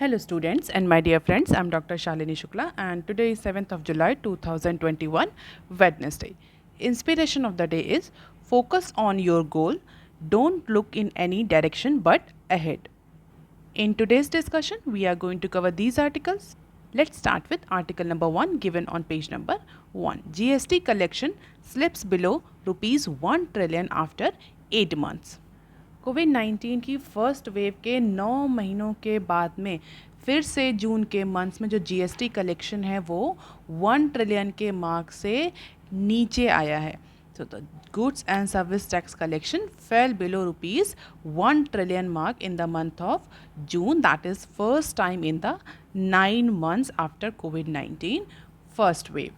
Hello students and my dear friends, I am Dr. Shalini Shukla and today is 7th of July 2021, Wednesday. Inspiration of the day is focus on your goal, don't look in any direction but ahead. In today's discussion, we are going to cover these articles. Let's start with article number 1 given on page number 1. GST collection slips below rupees 1 trillion after 8 months. कोविड-19 की first wave के 9 महीनों के बाद में फिर से जून के months में जो जीएसटी कलेक्शन है वो 1 ट्रिलियन के मार्क से नीचे आया है. So the goods and service tax collection fell below rupees 1 trillion mark in the month of June. That is first time in the 9 months after COVID-19 first wave.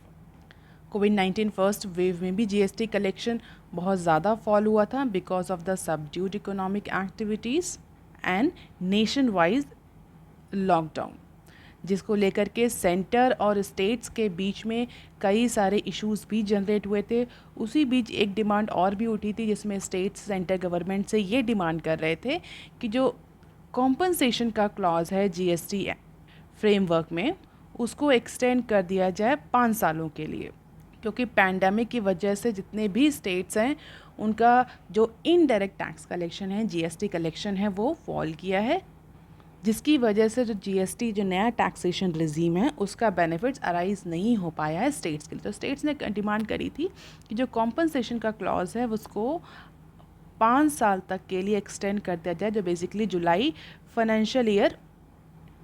Covid first wave में भी GST collection बहुत ज़्यादा fall हुआ था because of the subdued economic activities and nation wise lockdown, जिसको लेकर के centre और स्टेट्स के बीच में कई सारे इश्यूज भी जनरेट हुए थे. उसी बीच एक डिमांड और भी उठी थी जिसमें स्टेट्स सेंटर गवर्नमेंट से ये डिमांड कर रहे थे कि जो कॉम्पनसेशन का क्लॉज है जीएसटी फ्रेमवर्क में उसको एक्सटेंड कर दिया जाए 5 सालों के लिए, क्योंकि पैंडमिक की वजह से जितने भी स्टेट्स हैं उनका जो इनडायरेक्ट टैक्स कलेक्शन है, जीएसटी कलेक्शन है, वो फॉल किया है, जिसकी वजह से जो जीएसटी जो नया टैक्सेशन रिजीम है उसका बेनिफिट्स अराइज नहीं हो पाया है स्टेट्स के लिए. तो स्टेट्स ने डिमांड करी थी कि जो कॉम्पनसेशन का क्लॉज है उसको 5 साल तक के लिए एक्सटेंड कर दिया जाए, जो बेसिकली जुलाई फाइनेंशियल ईयर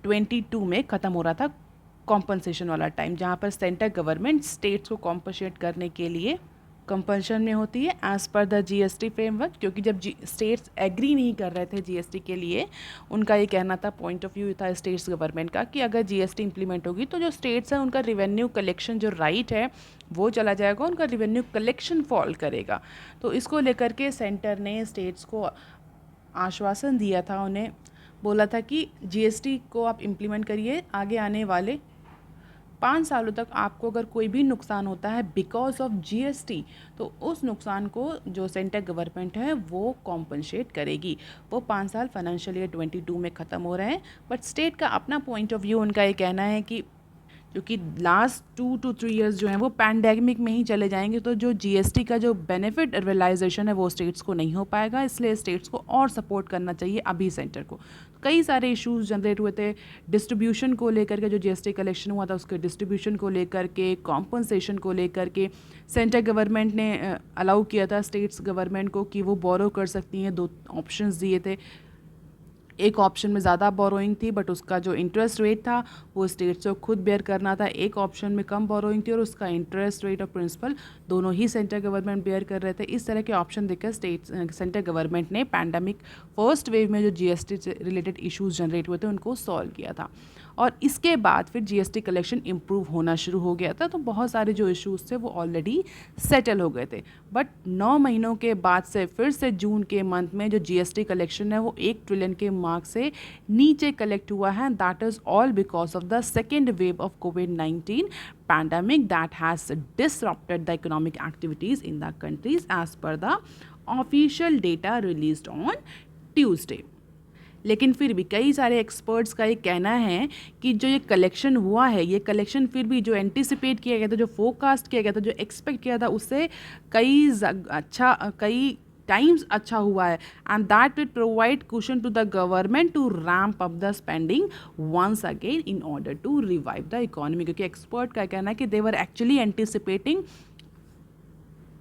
22 में ख़त्म हो रहा था कॉम्पनसेशन वाला टाइम, जहाँ पर सेंटर गवर्नमेंट स्टेट्स को कॉम्पनसेट करने के लिए कंपल्शन में होती है as per the GST framework. क्योंकि जब स्टेट्स एग्री नहीं कर रहे थे जीएसटी के लिए, उनका ये कहना था, पॉइंट ऑफ व्यू था स्टेट्स गवर्नमेंट का कि अगर जीएसटी इंप्लीमेंट होगी तो जो स्टेट्स हैं उनका रिवेन्यू कलेक्शन जो राइट है वो चला जाएगा, उनका रिवेन्यू कलेक्शन फॉल करेगा. तो इसको लेकर के सेंटर ने स्टेट्स को आश्वासन दिया था, उन्हें बोला था कि जीएसटी को आप इम्प्लीमेंट करिए, आगे आने वाले 5 सालों तक आपको अगर कोई भी नुकसान होता है बिकॉज ऑफ जीएसटी तो उस नुकसान को जो सेंटर गवर्नमेंट है वो कॉम्पनसेट करेगी. वो 5 साल फाइनेंशियल ईयर 22 में ख़त्म हो रहे हैं. बट स्टेट का अपना पॉइंट ऑफ व्यू, उनका ये कहना है कि क्योंकि लास्ट 2 to 3 ईयर्स जो हैं वो पैंडेमिक में ही चले जाएंगे, तो जो जीएसटी का जो बेनिफिट रियलाइजेशन है वो स्टेट्स को नहीं हो पाएगा, इसलिए स्टेट्स को और सपोर्ट करना चाहिए अभी सेंटर को. कई सारे इश्यूज जनरेट हुए थे डिस्ट्रीब्यूशन को लेकर के, जो जीएसटी कलेक्शन हुआ था उसके डिस्ट्रीब्यूशन को लेकर के, कॉम्पनसेशन को लेकर के. सेंटर गवर्नमेंट ने अलाउ किया था स्टेट्स गवर्नमेंट को कि वो बोरो कर सकती हैं. 2 ऑप्शंस दिए थे. एक ऑप्शन में ज़्यादा बोरोइंग थी बट उसका जो इंटरेस्ट रेट था वो स्टेट्स को खुद बेयर करना था. एक ऑप्शन में कम बोरोइंग थी और उसका इंटरेस्ट रेट और प्रिंसिपल दोनों ही सेंटर गवर्नमेंट बेयर कर रहे थे. इस तरह के ऑप्शन देकर सेंटर गवर्नमेंट ने पैंडमिक फर्स्ट वेव में जो जीएसटी से रिलेटेड इश्यूज जनरेट हुए थे उनको सॉल्व किया था. और इसके बाद फिर जीएसटी कलेक्शन इम्प्रूव होना शुरू हो गया था. तो बहुत सारे जो इश्यूज थे वो ऑलरेडी सेटल हो गए थे. बट 9 महीनों के बाद से फिर से जून के मंथ में जो जीएसटी कलेक्शन है वो 1 ट्रिलियन के मार्क से नीचे कलेक्ट हुआ है. That is all because of the second wave of covid pandemic that has disrupted the economic activities in the countries as per the official data released on Tuesday. लेकिन फिर भी कई सारे एक्सपर्ट्स का ये कहना है कि जो ये कलेक्शन हुआ है, ये कलेक्शन फिर भी जो एंटिसिपेट किया गया था, जो फोरकास्ट किया गया था, जो एक्सपेक्ट किया था उससे कई टाइम्स अच्छा हुआ है. And that will provide cushion to the government to ramp up the spending once again in order to revive the economy. क्योंकि एक्सपर्ट का कहना है कि they were actually anticipating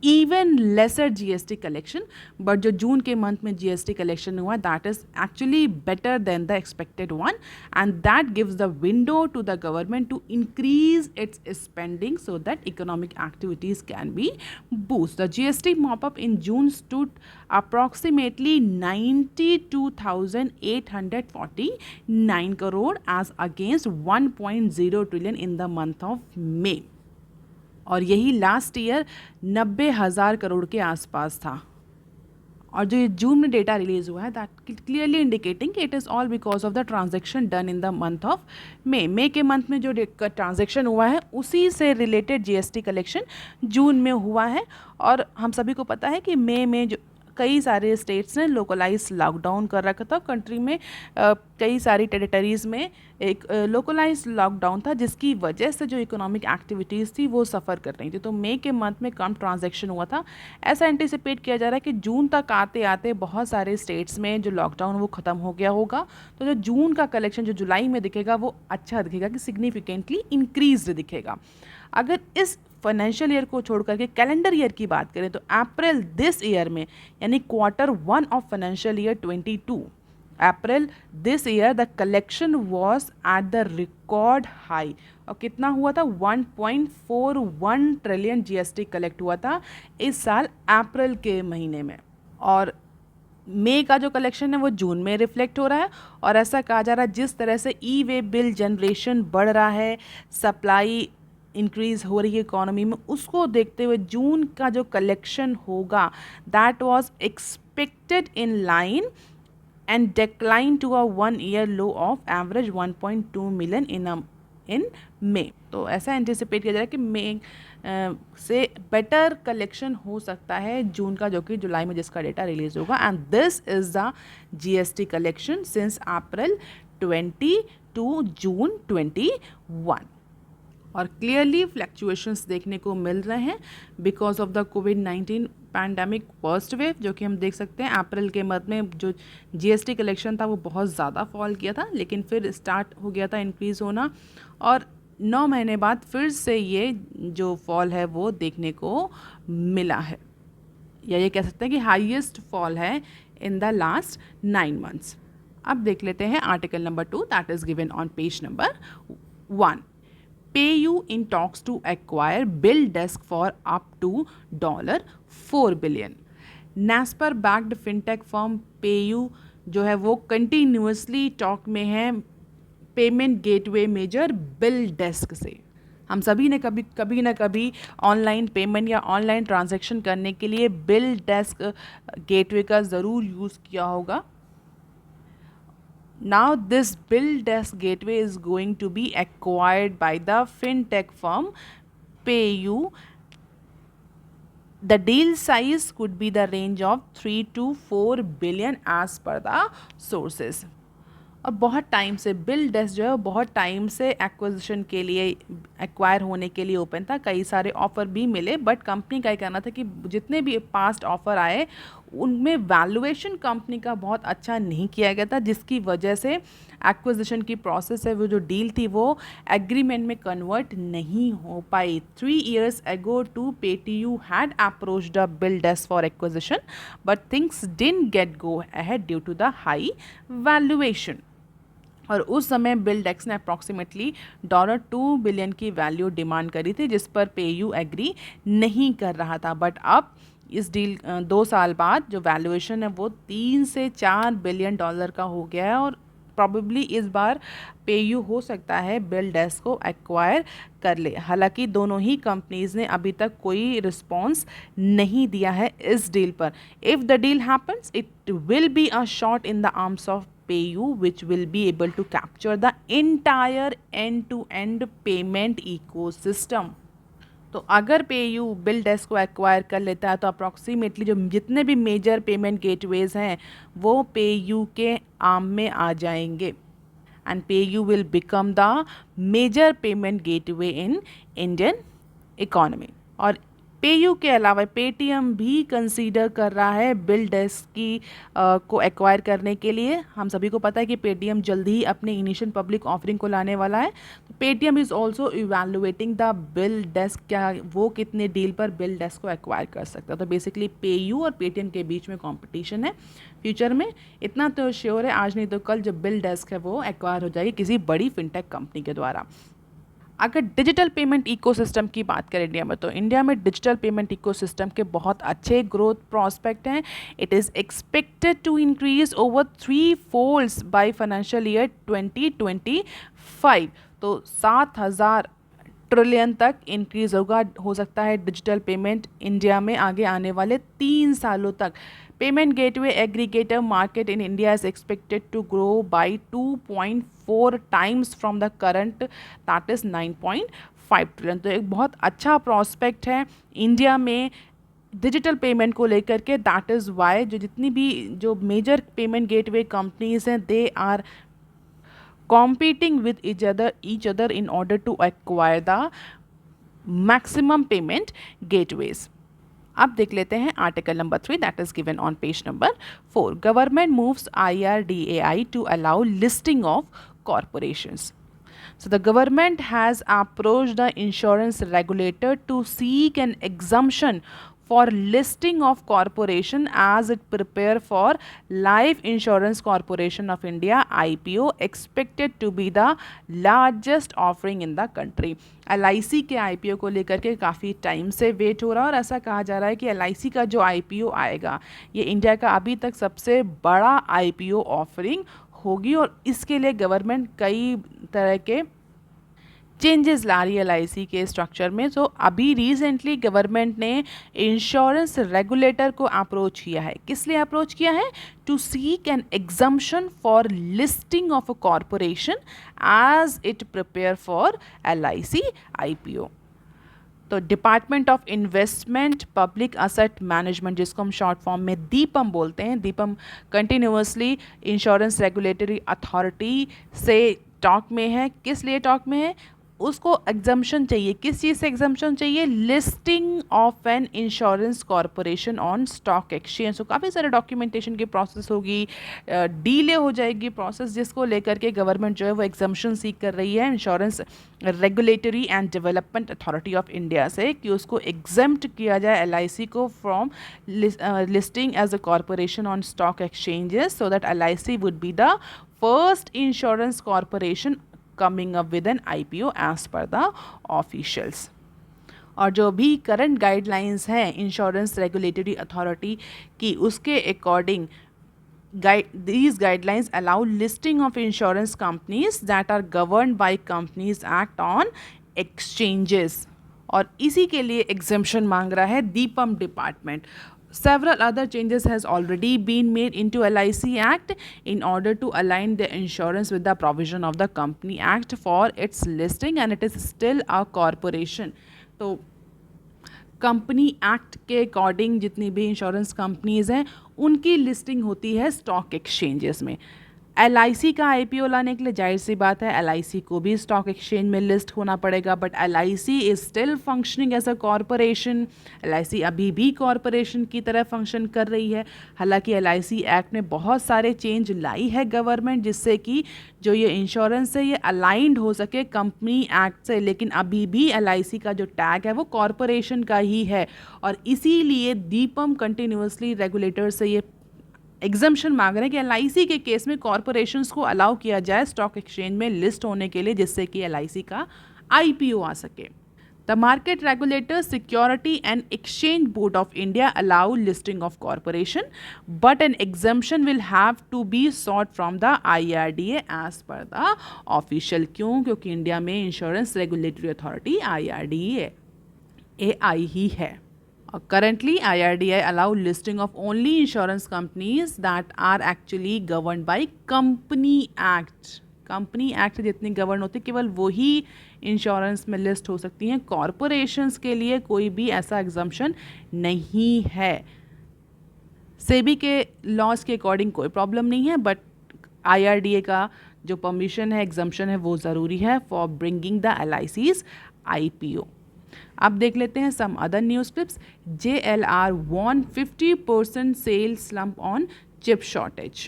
even lesser GST collection, but जो जून के month में GST collection हुआ that is actually better than the expected one, and that gives the window to the government to increase its spending so that economic activities can be boosted. The GST mop-up in June stood approximately 92,849 crore as against 1.0 trillion in the month of May. और यही last year 90,000 crore के आसपास था. और जो ये जून में data release हुआ है दैट क्लियरली इंडिकेटिंग कि it is all because of the transaction done in the month of May के मंथ में जो ट्रांजैक्शन हुआ है उसी से रिलेटेड जीएसटी कलेक्शन जून में हुआ है. और हम सभी को पता है कि मे में जो कई सारे स्टेट्स ने लोकलाइज लॉकडाउन कर रखा था कंट्री में। कई सारी टेरिटरीज़ में एक लोकलाइज लॉकडाउन था, जिसकी वजह से जो इकोनॉमिक एक्टिविटीज़ थी वो सफ़र कर रही थी। तो मई के मंथ में कम ट्रांजैक्शन हुआ था। ऐसा एंटिसिपेट किया जा रहा है कि जून तक आते आते बहुत सारे स्टेट्स में जो लॉकडाउन वो ख़त्म हो गया होगा। तो जो जून का कलेक्शन जो जुलाई में दिखेगा वो अच्छा दिखेगा, कि सिग्निफिकेंटली इंक्रीज दिखेगा। अगर इस फाइनेंशियल ईयर को छोड़ करके कैलेंडर ईयर की बात करें तो अप्रैल दिस ईयर में, यानी Q1 of financial year 22, April this year the collection was at the record high. और कितना हुआ था? 1.41 ट्रिलियन GST कलेक्ट हुआ था इस साल अप्रैल के महीने में। और मई का जो कलेक्शन है वो जून में रिफ्लेक्ट हो रहा है। और ऐसा कहा जा रहा है जिस तरह से ई वे बिल जनरेशन बढ़ रहा है, सप्लाई इंक्रीज हो रही है इकोनॉमी में, उसको देखते हुए जून का जो कलेक्शन होगा that was expected in line and decline to a 1 year low of average 1.2 million in May. तो ऐसा एंटिसिपेट किया जा रहा है कि मई से बेटर कलेक्शन हो सकता है जून का, जो कि जुलाई में जिसका डेटा रिलीज होगा। And this is the GST collection since April 20 to June 21। और क्लियरली फ्लैक्चुएशंस देखने को मिल रहे हैं बिकॉज ऑफ द कोविड-19 पैंडमिक फर्स्ट वेव, जो कि हम देख सकते हैं अप्रैल के मध्य में जो GST कलेक्शन था वो बहुत ज़्यादा फॉल किया था, लेकिन फिर स्टार्ट हो गया था इंक्रीज़ होना। और 9 महीने बाद फिर से ये जो फॉल है वो देखने को मिला है, या ये कह सकते हैं कि हाईएस्ट फॉल है इन द लास्ट 9 मंथ्स। अब देख लेते हैं article number 2 that is given on page number 1। PayU in talks to acquire BillDesk for up to $4 billion. Naspers backed fintech firm PayU जो है वो कंटिन्यूसली टॉक में है पेमेंट गेटवे मेजर BillDesk से। हम सभी ने कभी ना कभी ऑनलाइन पेमेंट या ऑनलाइन ट्रांजैक्शन करने के लिए BillDesk गेटवे का ज़रूर यूज़ किया होगा। Now this BillDesk gateway is going to be acquired by the fintech firm PayU. The deal size could be the range of 3 to 4 billion as per the sources. और बहुत time से BillDesk जो है बहुत time से acquisition के लिए, acquire होने के लिए ओपन था। कई सारे ऑफ़र भी मिले, बट कंपनी का ये कहना था कि जितने भी पास्ट ऑफ़र आए उनमें वैल्यूएशन कंपनी का बहुत अच्छा नहीं किया गया था, जिसकी वजह से एक्विजिशन की प्रोसेस है, वो जो डील थी वो एग्रीमेंट में कन्वर्ट नहीं हो पाई। 3 years ago PayU had approached the BillDesk for acquisition, but things didn't get go ahead due to the high valuation. और उस समय BillDesk ने अप्रॉक्सीमेटली $2 बिलियन की वैल्यू डिमांड करी थी, जिस पर PayU एग्री नहीं कर रहा था। बट अब इस डील 2 साल बाद जो वैल्यूएशन है वो 3 से 4 बिलियन डॉलर का हो गया है। और प्रॉबेबली इस बार PayU हो सकता है BillDesk को एक्वायर कर ले। हालांकि दोनों ही कंपनीज ने अभी तक कोई रिस्पॉन्स नहीं दिया है इस डील पर। If the deal happens it will be a shot in the arms of PayU which will be able to capture the entire end-to-end payment ecosystem. तो अगर PayU BillDesk को एक्वायर कर लेता है तो अप्रॉक्सीमेटली जो जितने भी मेजर पेमेंट गेटवेज हैं वो PayU के आर्म में आ जाएंगे and PayU will become the major payment gateway in Indian economy. और PayU के अलावा Paytm भी कंसीडर कर रहा है BillDesk की को एक्वायर करने के लिए। हम सभी को पता है कि Paytm जल्दी ही अपने इनिशियल पब्लिक ऑफरिंग को लाने वाला है। तो Paytm is also evaluating the BillDesk, क्या वो कितने डील पर BillDesk को एक्वायर कर सकता है। तो बेसिकली PayU और Paytm के बीच में कॉम्पिटिशन है फ्यूचर में। इतना तो श्योर है आज नहीं तो कल जब BillDesk है वो एक्वायर हो जाएगी किसी बड़ी फिनटेक कंपनी के द्वारा। अगर डिजिटल पेमेंट इकोसिस्टम की बात करें इंडिया में, तो इंडिया में डिजिटल पेमेंट इकोसिस्टम के बहुत अच्छे ग्रोथ प्रॉस्पेक्ट हैं। It is expected to increase over 3 folds by financial year 2025। तो 7,000 ट्रिलियन तक इंक्रीज होगा, हो सकता है डिजिटल पेमेंट इंडिया में आगे आने वाले 3 सालों तक। Payment gateway aggregator market in India is expected to grow by 2.4 times from the current, that is 9.5 trillion। तो एक बहुत अच्छा प्रॉस्पेक्ट है इंडिया में डिजिटल पेमेंट को लेकर के, दैट इज़ वाई जो जितनी भी जो मेजर पेमेंट गेटवे कंपनीज हैं, they are competing with each other in order to acquire the maximum payment gateways. अब देख लेते हैं article number 3 that is given on page number 4. Government moves IRDAI to allow listing of corporations. So the government has approached the insurance regulator to seek an exemption for listing of corporation as it prepare for Life Insurance Corporation of India IPO expected to be the largest offering in the country. LIC के IPO को लेकर के काफ़ी time से wait हो रहा है और ऐसा कहा जा रहा है कि LIC का जो IPO आएगा ये इंडिया का अभी तक सबसे बड़ा IPO ऑफरिंग होगी और इसके लिए गवर्नमेंट कई तरह के चेंजेस ला रही है LIC के स्ट्रक्चर में. सो अभी रिसेंटली गवर्नमेंट ने इंश्योरेंस रेगुलेटर को अप्रोच किया है. किस लिए अप्रोच किया है? To seek an exemption for listing of a corporation as it prepare for LIC IPO. तो department of investment public asset management, जिसको हम शॉर्ट फॉर्म में दीपम बोलते हैं, DIPAM continuously insurance regulatory authority से टॉक में है. किस लिए टॉक में है? उसको एग्जम्पशन चाहिए. किस चीज़ से एग्जम्पशन चाहिए? Listing of an insurance corporation on stock exchange. तो काफ़ी सारे डॉक्यूमेंटेशन की प्रोसेस होगी, डीले हो जाएगी प्रोसेस, जिसको लेकर के गवर्नमेंट जो है वो एग्जम्पशन सीख कर रही है insurance regulatory and development authority of India से कि उसको एग्जेम्प्ट किया जाए LIC को from listing as a corporation on stock exchanges so that LIC would be the first insurance corporation coming up with an IPO as per the officials. और जो भी current guidelines हैं इंश्योरेंस रेगुलेटरी अथॉरिटी की, उसके according these guidelines allow listing of insurance companies that are governed by Companies Act on exchanges. और इसी के लिए exemption मांग रहा है Deepam department. Several other changes has already been made into LIC Act in order to align the insurance with the provision of the Company Act for its listing, and it is still a corporation. तो company act के according जितनी भी insurance companies हैं उनकी listing होती है stock exchanges में. LIC का IPO लाने के लिए जाहिर सी बात है LIC को भी स्टॉक एक्सचेंज में लिस्ट होना पड़ेगा, but LIC is still functioning as a corporation. LIC अभी भी कॉरपोरेशन की तरह फंक्शन कर रही है. हालांकि LIC एक्ट में बहुत सारे चेंज लाई है गवर्नमेंट जिससे कि जो ये इंश्योरेंस है ये अलाइंड हो सके कंपनी एक्ट से, लेकिन अभी भी LIC का जो टैग है वो कॉरपोरेशन का ही है. और इसीलिए दीपम कंटिन्यूसली रेगुलेटर से ये एग्जम्पशन मांग रहे हैं कि LIC के केस में कॉरपोरेशंस को अलाउ किया जाए स्टॉक एक्सचेंज में लिस्ट होने के लिए, जिससे कि LIC का IPO आ सके. The market regulator security and exchange board of India allow listing of corporation but an exemption will have to be sought from the IRDA as per the official. क्यों? क्योंकि इंडिया में insurance regulatory authority IRDA AI ही है. Currently, IRDA allow listing of only insurance companies that are actually governed by Company Act. Company Act जितनी govern होती है केवल वही इंश्योरेंस में लिस्ट हो सकती हैं. कॉरपोरेशंस के लिए कोई भी ऐसा एग्जम्पशन नहीं है. सेबी के लॉज के अकॉर्डिंग कोई प्रॉब्लम नहीं है, बट IRDA का जो परमिशन है, एग्जम्पशन है, वो ज़रूरी है for bringing the LIC's IPO. अब देख लेते हैं some other news clips. JLR warn 50% sales slump on chip shortage.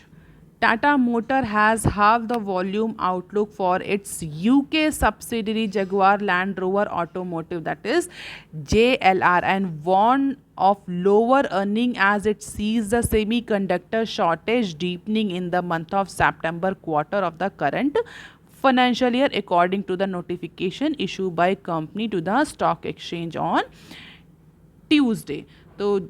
Tata Motor has halved the volume outlook for its UK subsidiary Jaguar Land Rover Automotive, that is JLR, and warned of lower earning as it sees the semiconductor shortage deepening in the month of September quarter of the current financial year, according to the notification issued by company to the stock exchange on Tuesday. तो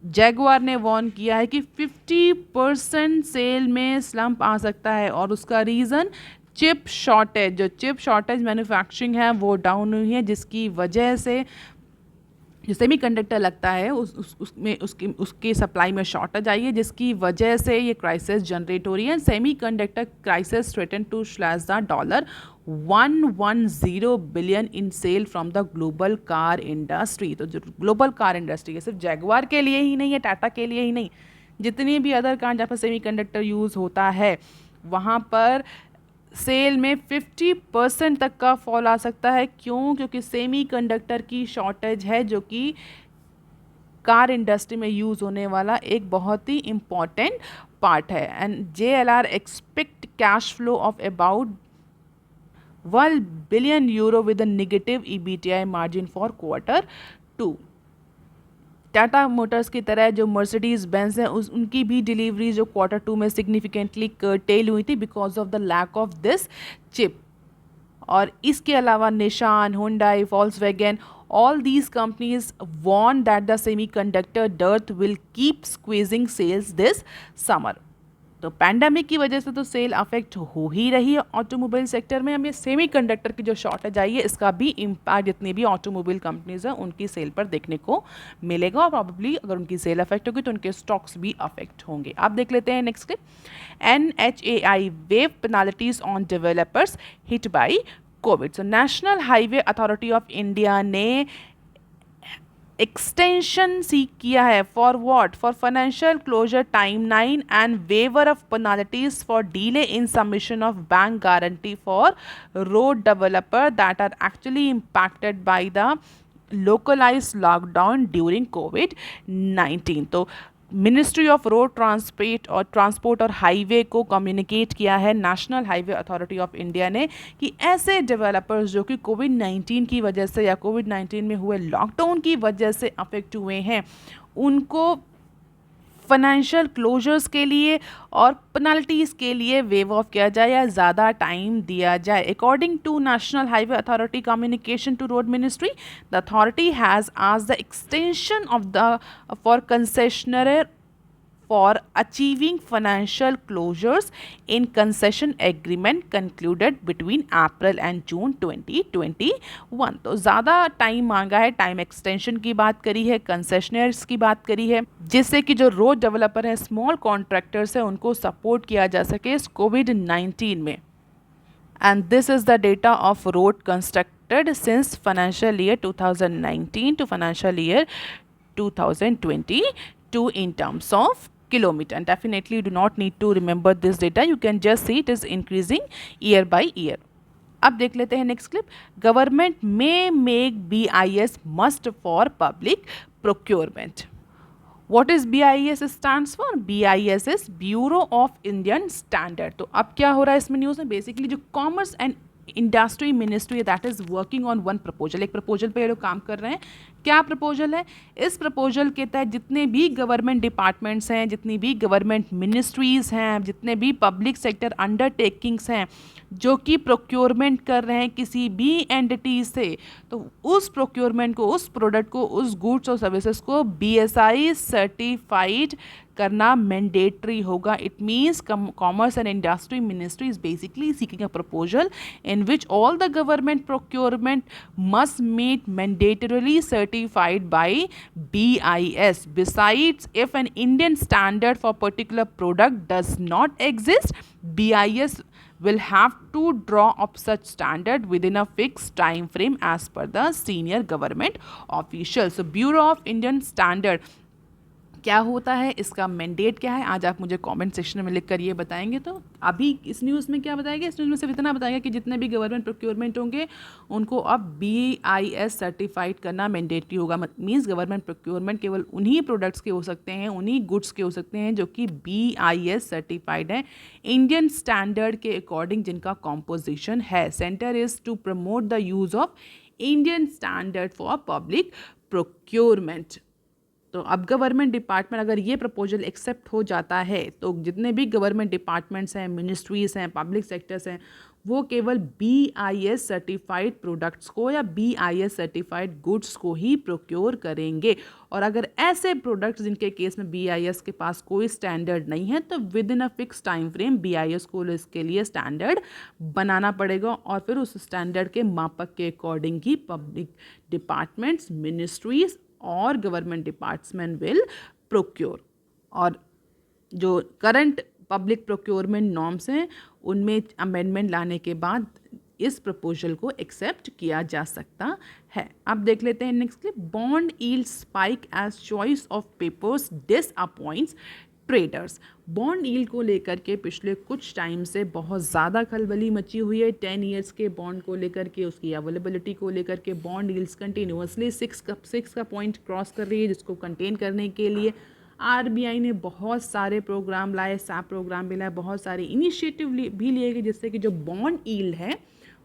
Jaguar ने Warne किया है कि 50% cell में slump आ सकता है और उसका रीज़न चिप शॉर्टेज, जो चिप शॉर्टेज मैन्युफैक्चरिंग है वो डाउन हुई है, जिसकी वजह से जो सेमीकंडक्टर लगता है उसमें उसकी सप्लाई में शॉर्टेज आई है, जिसकी वजह से ये क्राइसिस जनरेट हो रही है। Semiconductor crisis threaten to slash the $110 billion in sale from the global car industry. तो जो ग्लोबल कार इंडस्ट्री है, सिर्फ जैगवार के लिए ही नहीं है, टाटा के लिए ही नहीं, जितनी भी अदर कार जहाँ पर सेमीकंडक्टर यूज़ होता है वहाँ पर सेल में 50% तक का फॉल आ सकता है। क्यों? क्योंकि सेमीकंडक्टर की शॉर्टेज है, जो कि कार इंडस्ट्री में यूज़ होने वाला एक बहुत ही इम्पॉर्टेंट पार्ट है। And JLR expect cash flow of about €1 billion with a negative EBITDA margin for Q2। Tata Motors की तरह जो मर्सिडीज़ बेंज है उनकी भी डिलीवरी जो Q2 में सिग्निफिकेंटली कर्टेल हुई थी because of the lack of this chip. और इसके अलावा Nissan, Hyundai, Volkswagen, all these companies warn that the semiconductor dearth will keep squeezing sales this summer। तो पैंडमिक की वजह से तो सेल अफेक्ट हो ही रही है ऑटोमोबाइल सेक्टर में। अब ये सेमीकंडक्टर की जो शॉर्टेज आई है इसका भी इम्पैक्ट जितनी भी ऑटोमोबाइल कंपनीज हैं उनकी सेल पर देखने को मिलेगा, और प्रॉब्ली अगर उनकी सेल अफेक्ट होगी तो उनके स्टॉक्स भी अफेक्ट होंगे। आप देख लेते हैं next clip. NHAI waive penalties on developers hit by Covid. So national highway authority of India ने एक्सटेंशन सीख किया है for what? For financial closure timeline and waiver of penalties for delay in submission of bank guarantee for road developer that are actually impacted by the localized lockdown during COVID-19। तो ministry of road transport और highway को communicate किया है national highway authority of India ने कि ऐसे developers जो कि कोविड-19 की वजह से या कोविड-19 में हुए लॉकडाउन की वजह से अफेक्ट हुए हैं, उनको फाइनेंशियल क्लोजर्स के लिए और पेनल्टीज़ के लिए वेव ऑफ किया जाए या ज़्यादा टाइम दिया जाए। According to National highway Authority communication to road ministry, the authority has asked the extension of the for concessionaire for achieving financial closures in concession agreement concluded between April and June 2021। तो ज़्यादा time मांगा है, time extension की बात करी है, कंसेशनर्स की बात करी है, जिससे कि जो रोड डेवलपर हैं, स्मॉल कॉन्ट्रैक्टर्स हैं, उनको सपोर्ट किया जा सके इस कोविड-19 में। And this is the data of road constructed since financial year 2019 to financial year 2022 in terms of kilometer, and definitely you do not need to remember this data, you can just see it is increasing year by year। अब देख लेते हैं next clip. Government may make BIS must for public procurement. What is BIS stands for? BIS is Bureau of Indian Standard। तो अब क्या हो रहा है इसमें न्यूज़ में? बेसिकली जो commerce and industry ministry that is working on one proposal, एक प्रपोजल पे ये लोग काम कर रहे हैं। क्या प्रपोजल है? इस प्रपोजल के तहत जितने भी गवर्नमेंट डिपार्टमेंट्स हैं, जितनी भी गवर्नमेंट मिनिस्ट्रीज़ हैं, जितने भी पब्लिक सेक्टर अंडरटेकिंग्स हैं जो कि प्रोक्योरमेंट कर रहे हैं किसी भी एंटिटी से, तो उस प्रोक्योरमेंट को, उस प्रोडक्ट को, उस गुड्स और सर्विसेज को BSI सर्टिफाइड करना मैंडेटरी होगा। It means commerce and industry ministry is basically seeking a proposal in which all the government procurement must meet mandatorily certified by BIS। Besides, if an Indian standard for particular product does not exist, BIS will have to draw up such standard within a fixed time frame as per the senior government official। So Bureau of Indian Standard क्या होता है, इसका mandate क्या है, आज आप मुझे comment section में लिख कर ये बताएंगे। तो अभी इस न्यूज़ में क्या बताएगा? इस न्यूज़ में सिर्फ इतना बताएगा कि जितने भी गवर्नमेंट प्रोक्योरमेंट होंगे उनको अब BIS सर्टिफाइड करना मैंडेटरी होगा। मीन्स गवर्नमेंट प्रोक्योरमेंट केवल उन्हीं प्रोडक्ट्स के हो सकते हैं, उन्हीं गुड्स के हो सकते हैं जो कि BIS सर्टिफाइड है इंडियन स्टैंडर्ड के अकॉर्डिंग, जिनका कॉम्पोजिशन है। Centre is to promote the use of Indian standard for public procurement. तो अब गवर्नमेंट डिपार्टमेंट अगर ये प्रपोजल एक्सेप्ट हो जाता है तो जितने भी गवर्नमेंट डिपार्टमेंट्स हैं, मिनिस्ट्रीज़ हैं, पब्लिक सेक्टर्स हैं, वो केवल BIS सर्टिफाइड प्रोडक्ट्स को या BIS सर्टिफाइड गुड्स को ही प्रोक्योर करेंगे। और अगर ऐसे प्रोडक्ट्स जिनके केस में BIS के पास कोई स्टैंडर्ड नहीं है तो with in a fix time frame BIS को इसके लिए स्टैंडर्ड बनाना पड़ेगा, और फिर उस स्टैंडर्ड के मापक के अकॉर्डिंग ही पब्लिक डिपार्टमेंट्स, मिनिस्ट्रीज़ और गवर्नमेंट डिपार्टमेंट विल प्रोक्योर। और जो करंट पब्लिक प्रोक्योरमेंट नॉर्म्स हैं उनमें अमेंडमेंट लाने के बाद इस प्रपोजल को एक्सेप्ट किया जा सकता है। अब देख लेते हैं next clip. Bond yield spike as choice of papers disappoints traders. Bond yield को लेकर के पिछले कुछ टाइम से बहुत ज़्यादा खलबली मची हुई है। 10 ईयर्स के बॉन्ड को लेकर के, उसकी अवेलेबिलिटी को लेकर के बॉन्ड यील्ड्स कंटिन्यूसली 6 का पॉइंट क्रॉस कर रही है, जिसको कंटेन करने के लिए आरबीआई ने बहुत सारे प्रोग्राम लाए, सैप प्रोग्राम भी लाए, बहुत सारे इनिशिएटिव भी लिए गए जिससे कि जो बॉन्ड यील्ड है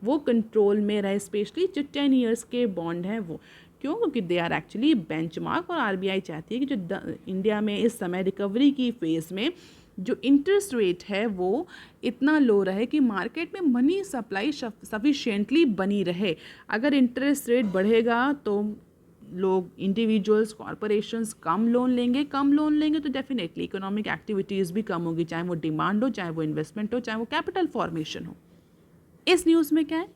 वो कंट्रोल में रहे, स्पेशली जो 10 ईयर्स के बॉन्ड हैं वो। क्यों? क्योंकि दे आर एक्चुअली बेंचमार्क, और आरबीआई चाहती है कि जो इंडिया में इस समय रिकवरी की फेज़ में जो इंटरेस्ट रेट है वो इतना लो रहे कि मार्केट में मनी सप्लाई सफिशिएंटली बनी रहे। अगर इंटरेस्ट रेट बढ़ेगा तो लोग, इंडिविजुअल्स, कॉरपोरेशंस कम लोन लेंगे तो डेफिनेटली इकोनॉमिक एक्टिविटीज़ भी कम होगी, चाहे वो डिमांड हो, चाहे वो इन्वेस्टमेंट हो, चाहे वो कैपिटल फॉर्मेशन हो। इस न्यूज़ में क्या है?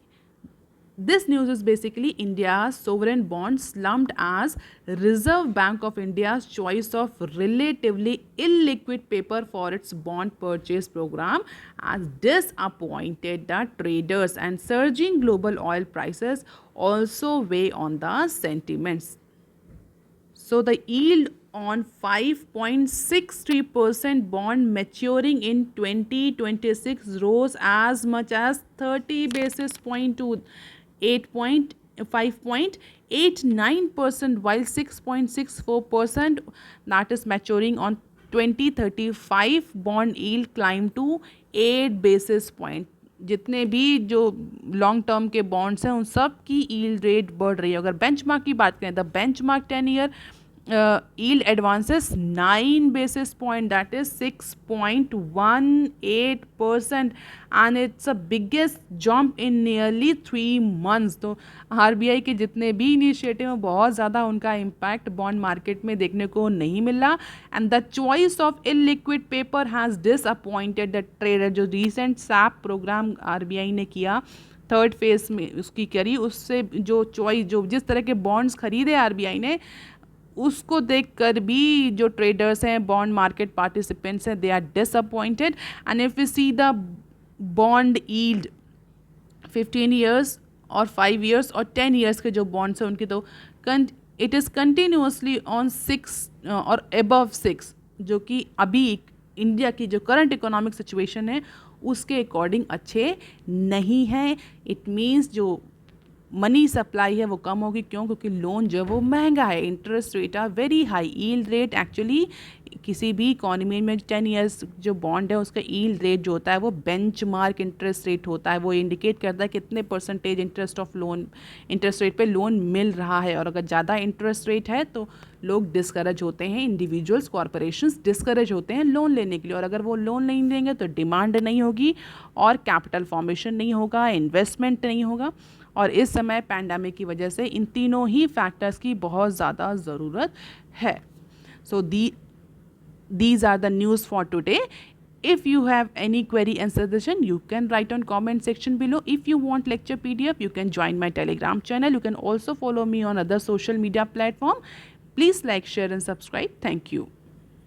This news is basically India's sovereign bonds slumped as Reserve Bank of India's choice of relatively illiquid paper for its bond purchase program has disappointed the traders, and surging global oil prices also weigh on the sentiments. So the yield on 5.63% bond maturing in 2026 rose as much as 30 basis point to 5.89%, while 6.64% that is maturing on 2035 bond yield climbed to 8 basis point. जितने भी जो long term के bonds हैं उन सब की yield rate बढ़ रही है। अगर बेंचमार्क की बात करें, the benchmark 10 year yield advances 9 basis point, that is 6.18%, and it's a biggest jump in nearly 3 months. तो आरबीआई के जितने भी इनिशिएटिव हैं बहुत ज़्यादा उनका इम्पैक्ट बॉन्ड मार्केट में देखने को नहीं मिला, and the choice of illiquid paper has disappointed the trader. जो रिसेंट सैप प्रोग्राम आरबीआई ने किया, थर्ड फेज में उसकी करी, उससे जो चॉइस, जो जिस तरह के बॉन्ड्स खरीदे आरबीआई ने, उसको देखकर भी जो ट्रेडर्स हैं, बॉन्ड मार्केट पार्टिसिपेंट्स हैं, they are disappointed. And if you see the bond yield 15 years और 5 ईयर्स और 10 ईयर्स के जो बॉन्ड्स हैं उनकी, तो इट इज़ कंटिन्यूसली ऑन 6 और एबव 6, जो कि अभी इंडिया की जो करंट इकोनॉमिक सिचुएशन है उसके अकॉर्डिंग अच्छे नहीं हैं। इट मीन्स जो मनी सप्लाई है वो कम होगी। क्यों? क्योंकि लोन जो है वो महंगा है, interest rate are very high. Yield rate actually किसी भी इकोनॉमी में 10 ईयर्स जो बॉन्ड है उसका यील्ड रेट जो होता है वो बेंचमार्क इंटरेस्ट रेट होता है। वो इंडिकेट करता है कितने परसेंटेज इंटरेस्ट रेट पे लोन मिल रहा है। और अगर ज़्यादा इंटरेस्ट रेट है तो लोग डिस्करेज होते हैं, इंडिविजुअल्स, कॉरपोरेशंस डिस्करेज होते हैं लोन लेने के लिए। और अगर वो लोन नहीं लेंगे तो डिमांड नहीं होगी और कैपिटल फॉर्मेशन नहीं होगा, इन्वेस्टमेंट नहीं होगा। और इस समय पैंडेमिक की वजह से इन तीनों ही फैक्टर्स की बहुत ज़्यादा ज़रूरत है। सो these are the news for today. If you have any query and suggestion, you can write on comment section below. If you want lecture PDF, you can join my Telegram channel. You can also follow me on other social media platform. Please like, share and subscribe. Thank you.